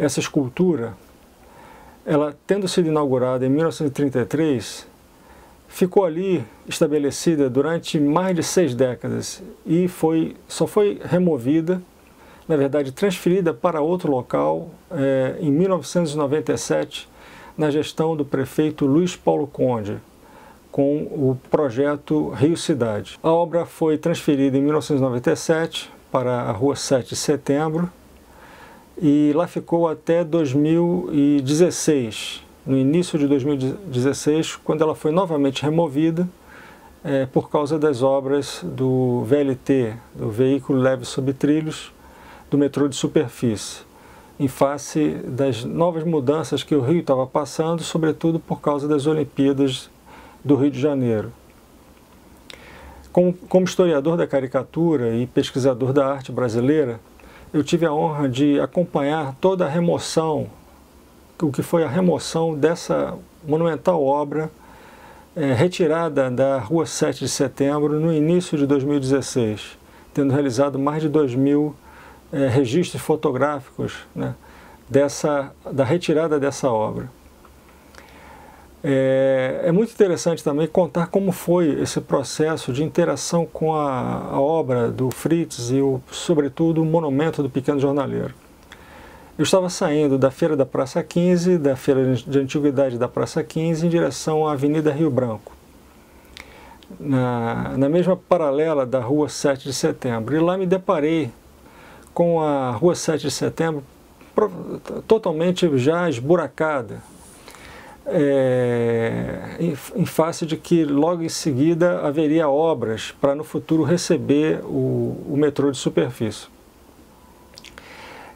essa escultura, ela tendo sido inaugurada em 1933, ficou ali estabelecida durante mais de 6 décadas e só foi removida, na verdade transferida para outro local em 1997, na gestão do prefeito Luiz Paulo Conde, com o projeto Rio Cidade. A obra foi transferida em 1997 para a Rua 7 de Setembro e lá ficou até 2016, no início de 2016, quando ela foi novamente removida por causa das obras do VLT, do Veículo Leve Sob Trilhos, do metrô de superfície, em face das novas mudanças que o Rio estava passando, sobretudo por causa das Olimpíadas do Rio de Janeiro. Como historiador da caricatura e pesquisador da arte brasileira, eu tive a honra de acompanhar toda a remoção, o que foi a remoção dessa monumental obra retirada da Rua 7 de Setembro no início de 2016, tendo realizado mais de 2.000 registros fotográficos, né, da retirada dessa obra. É muito interessante também contar como foi esse processo de interação com a obra do Fritz e, sobretudo, o monumento do Pequeno Jornaleiro. Eu estava saindo da Feira da Praça 15, da Feira de Antiguidade da Praça 15, em direção à Avenida Rio Branco, na mesma paralela da Rua 7 de Setembro. E lá me deparei com a Rua 7 de Setembro totalmente já esburacada, em face de que logo em seguida haveria obras para no futuro receber o metrô de superfície.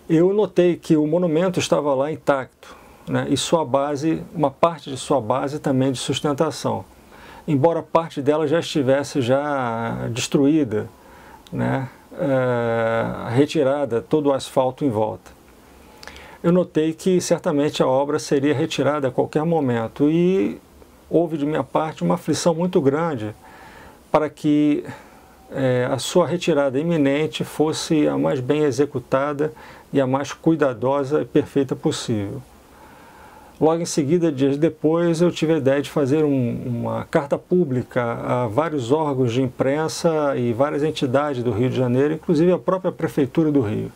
Eu notei que o monumento estava lá intacto, né, e sua base, uma parte de sua base também de sustentação, embora parte dela já estivesse destruída, né, retirada, todo o asfalto em volta. Eu notei que certamente a obra seria retirada a qualquer momento e houve de minha parte uma aflição muito grande para que a sua retirada iminente fosse a mais bem executada e a mais cuidadosa e perfeita possível. Logo em seguida, dias depois, eu tive a ideia de fazer uma carta pública a vários órgãos de imprensa e várias entidades do Rio de Janeiro, inclusive a própria Prefeitura do Rio.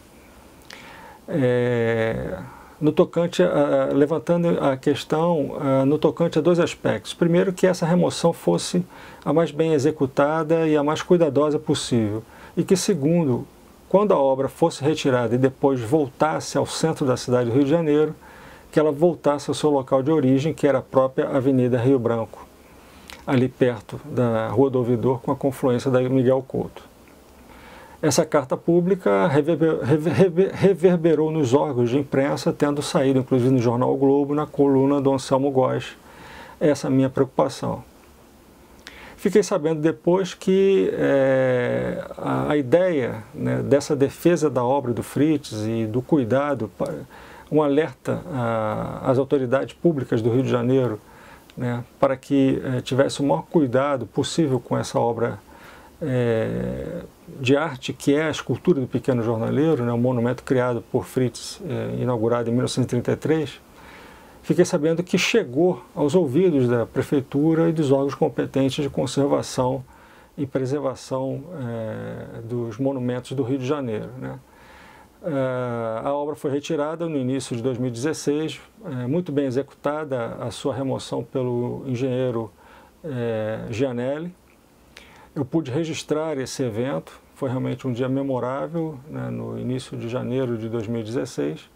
No tocante levantando a questão no tocante a 2 aspectos. Primeiro, que essa remoção fosse a mais bem executada e a mais cuidadosa possível. E que, segundo, quando a obra fosse retirada e depois voltasse ao centro da cidade do Rio de Janeiro, que ela voltasse ao seu local de origem, que era a própria Avenida Rio Branco, ali perto da Rua do Ouvidor, com a confluência da Miguel Couto. Essa carta pública reverberou nos órgãos de imprensa, tendo saído, inclusive, no jornal o Globo, na coluna do Anselmo Góes, essa é a minha preocupação. Fiquei sabendo depois que a ideia, né, dessa defesa da obra do Fritz e do cuidado, um alerta às autoridades públicas do Rio de Janeiro, né, para que tivesse o maior cuidado possível com essa obra de arte, que é a escultura do Pequeno Jornaleiro, né, um monumento criado por Fritz, inaugurado em 1933, fiquei sabendo que chegou aos ouvidos da Prefeitura e dos órgãos competentes de conservação e preservação dos monumentos do Rio de Janeiro, né. A obra foi retirada no início de 2016, muito bem executada a sua remoção pelo engenheiro Gianelli. Eu pude registrar esse evento, foi realmente um dia memorável, né, no início de janeiro de 2016.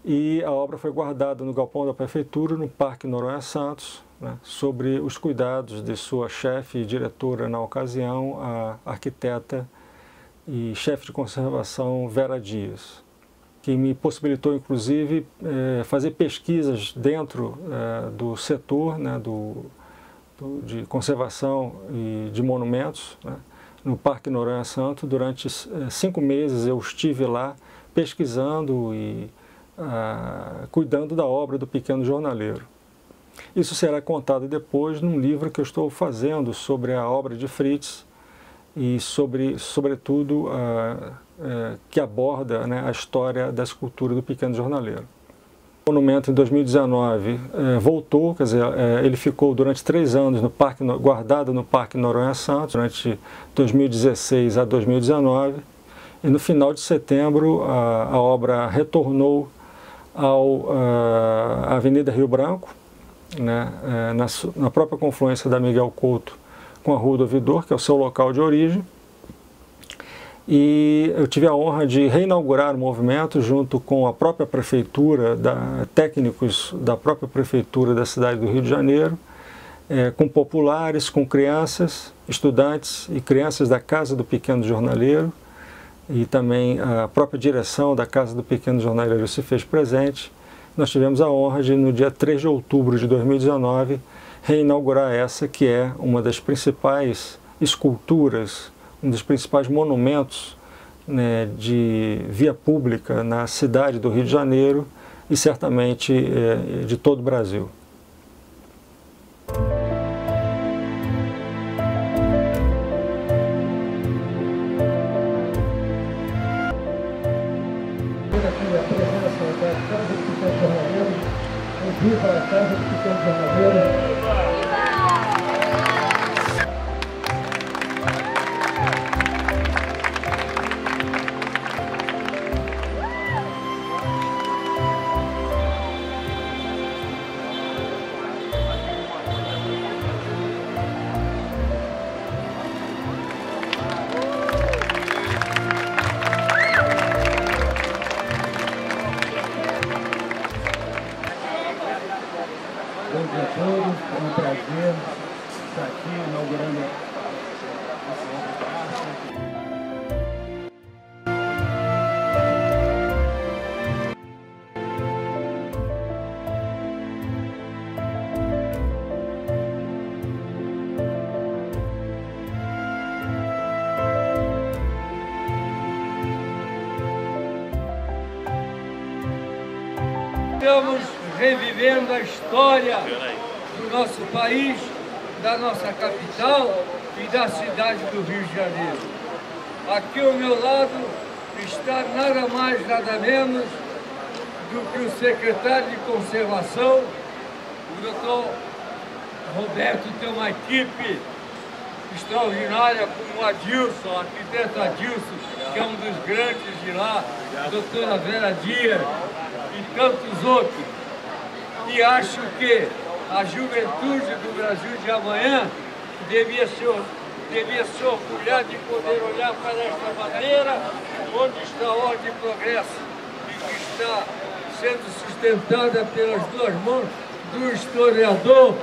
E a obra foi guardada no galpão da Prefeitura, no Parque Noronha Santos, né, sobre os cuidados de sua chefe e diretora na ocasião, a arquiteta e chefe de conservação Vera Dias, que me possibilitou, inclusive, fazer pesquisas dentro do setor, né, de conservação e de monumentos, né, no Parque Noronha Santos. Durante 5 meses eu estive lá pesquisando e cuidando da obra do Pequeno Jornaleiro. Isso será contado depois num livro que eu estou fazendo sobre a obra de Fritz, e sobretudo que aborda, né, a história da escultura do pequeno jornaleiro. O monumento em 2019 voltou, quer dizer, ele ficou durante 3 anos guardado no Parque Noronha Santos, durante 2016 a 2019, e no final de setembro a obra retornou à Avenida Rio Branco, né, na própria confluência da Miguel Couto com a Rua do Ouvidor, que é o seu local de origem. E eu tive a honra de reinaugurar o movimento junto com a própria prefeitura, técnicos da própria prefeitura da cidade do Rio de Janeiro, com populares, com crianças, estudantes e crianças da Casa do Pequeno Jornaleiro, e também a própria direção da Casa do Pequeno Jornaleiro se fez presente. Nós tivemos a honra de, no dia 3 de outubro de 2019, reinaugurar essa que é uma das principais esculturas, um dos principais monumentos, né, de via pública na cidade do Rio de Janeiro e certamente de todo o Brasil. Viva a Casa do Pequeno Jornaleiro! Bom dia a todos, é um prazer estar aqui inaugurando essa obra de arte. Estamos revivendo a história do nosso país, da nossa capital e da cidade do Rio de Janeiro. Aqui ao meu lado está nada mais, nada menos do que o secretário de Conservação, o doutor Roberto. Tem uma equipe extraordinária como o Adilson, o arquiteto Adilson, que é um dos grandes de lá, a doutora Vera Dias e tantos outros. E acho que a juventude do Brasil de amanhã devia se orgulhar de poder olhar para esta bandeira, onde está a ordem e progresso, e que está sendo sustentada pelas 2 mãos do historiador,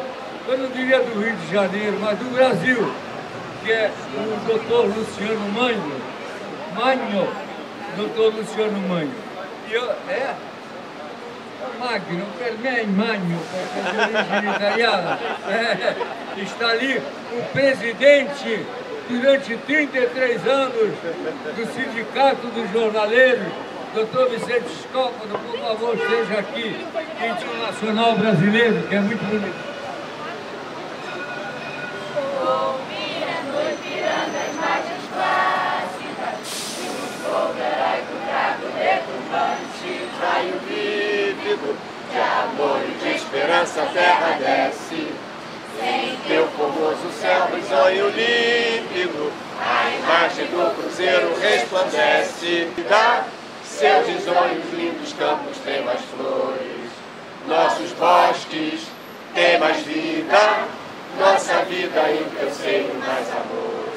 eu não diria do Rio de Janeiro, mas do Brasil, que é o doutor Luciano Magno, doutor Luciano Magno. Magno, per me è Magno, perché è di origine italiana. Está ali o presidente, durante 33 anos, do Sindicato dos Jornaleiros, doutor Vicente Scófano, por favor, esteja aqui, internacional brasileiro, que é muito bonito. De amor e de esperança a terra desce, em teu formoso céu risonho límpido, a imagem do cruzeiro resplandece, e dá seus risonhos lindos campos têm mais flores, nossos bosques têm mais vida, nossa vida em teu seio mais amor.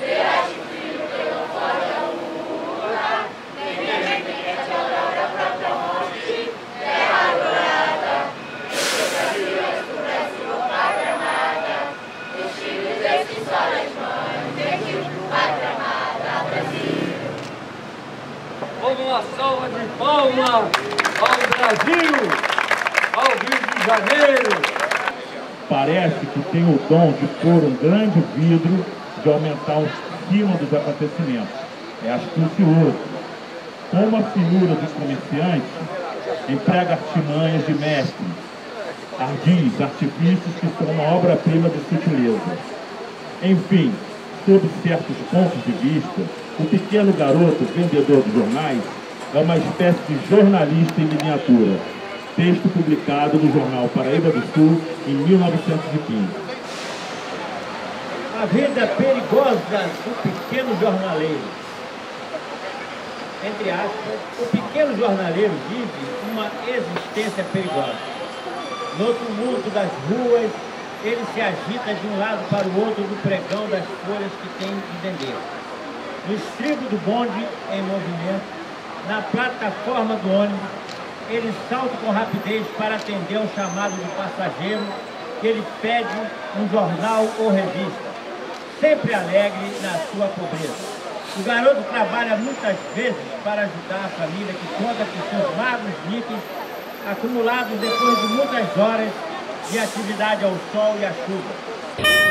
Verás o filho que não foge a lua, nem repente a aurora própria morte, terra adorada, expectativas do Brasil, pátria amada, dos filhos desses solas mães, deste pátria amada, Brasil. Vamos uma salva de palmas ao Brasil, ao Rio de Janeiro. Parece que tem o dom de pôr um grande vidro, de aumentar o estímulo dos acontecimentos. É astucioso. Como a finura dos comerciantes, emprega artimanhas de mestres, ardis, artifícios que são uma obra-prima de sutileza. Enfim, sob certos pontos de vista, o pequeno garoto vendedor de jornais é uma espécie de jornalista em miniatura. Texto publicado no jornal Paraíba do Sul em 1915. A vida perigosa do pequeno jornaleiro. Entre aspas, o pequeno jornaleiro vive uma existência perigosa. No tumulto das ruas, ele se agita de um lado para o outro do pregão das folhas que tem de vender. No estribo do bonde em movimento, na plataforma do ônibus, ele salta com rapidez para atender ao chamado do passageiro que ele pede um jornal ou revista, sempre alegre na sua pobreza. O garoto trabalha muitas vezes para ajudar a família que conta com seus magros níqueis acumulados depois de muitas horas de atividade ao sol e à chuva.